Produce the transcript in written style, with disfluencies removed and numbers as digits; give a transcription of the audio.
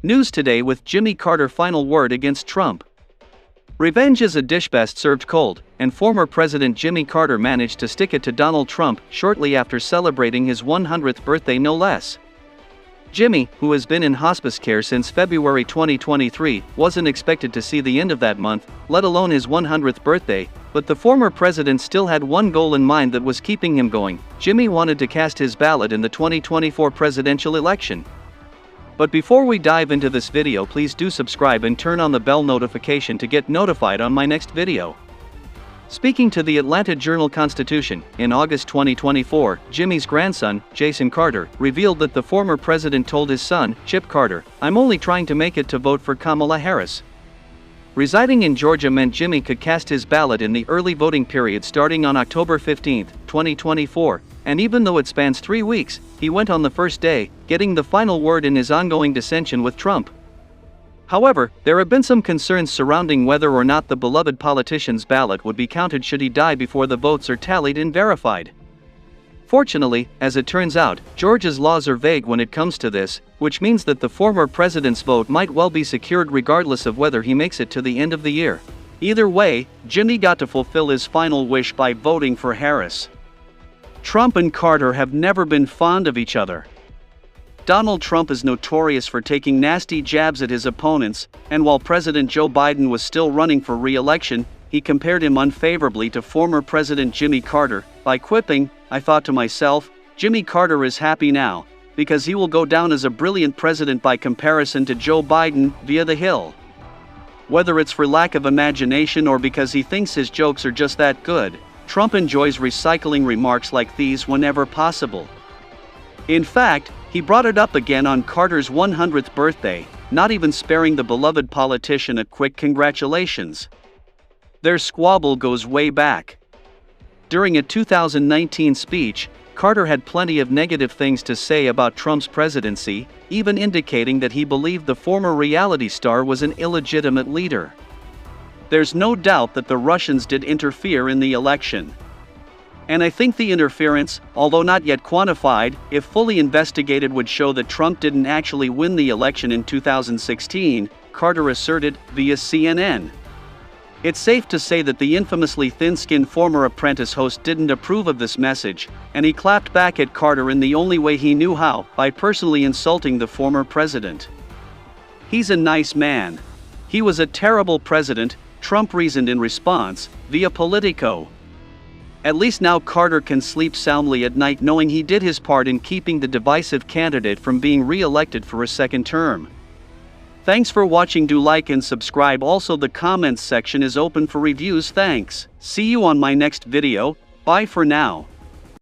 News today with Jimmy Carter final word against Trump. Revenge is a dish best served cold, and former President Jimmy Carter managed to stick it to Donald Trump shortly after celebrating his 100th birthday no less. Jimmy, who has been in hospice care since February 2023, wasn't expected to see the end of that month, let alone his 100th birthday, but the former president still had one goal in mind that was keeping him going. Jimmy wanted to cast his ballot in the 2024 presidential election. But before we dive into this video, please do subscribe and turn on the bell notification to get notified on my next video. Speaking to the Atlanta Journal-Constitution, in August 2024, Jimmy's grandson, Jason Carter, revealed that the former president told his son, Chip Carter, "I'm only trying to make it to vote for Kamala Harris." Residing in Georgia meant Jimmy could cast his ballot in the early voting period starting on October 15, 2024, and even though it spans 3 weeks, he went on the first day, getting the final word in his ongoing dissension with Trump. However, there have been some concerns surrounding whether or not the beloved politician's ballot would be counted should he die before the votes are tallied and verified. Fortunately, as it turns out, Georgia's laws are vague when it comes to this, which means that the former president's vote might well be secured regardless of whether he makes it to the end of the year. Either way, Jimmy got to fulfill his final wish by voting for Harris. Trump and Carter have never been fond of each other. Donald Trump is notorious for taking nasty jabs at his opponents, and while President Joe Biden was still running for re-election, he compared him unfavorably to former President Jimmy Carter, by quipping, "I thought to myself, Jimmy Carter is happy now, because he will go down as a brilliant president by comparison to Joe Biden via the Hill." Whether it's for lack of imagination or because he thinks his jokes are just that good, Trump enjoys recycling remarks like these whenever possible. In fact, he brought it up again on Carter's 100th birthday, not even sparing the beloved politician a quick congratulations. Their squabble goes way back. During a 2019 speech, Carter had plenty of negative things to say about Trump's presidency, even indicating that he believed the former reality star was an illegitimate leader. There's no doubt that the Russians did interfere in the election. And I think the interference, although not yet quantified, if fully investigated would show that Trump didn't actually win the election in 2016, Carter asserted via CNN. It's safe to say that the infamously thin-skinned former Apprentice host didn't approve of this message, and he clapped back at Carter in the only way he knew how, by personally insulting the former president. "He's a nice man. He was a terrible president," Trump reasoned in response, via Politico. At least now Carter can sleep soundly at night knowing he did his part in keeping the divisive candidate from being re-elected for a second term. Thanks for watching. Do like and subscribe. Also, the comments section is open for reviews. Thanks. See you on my next video. Bye for now.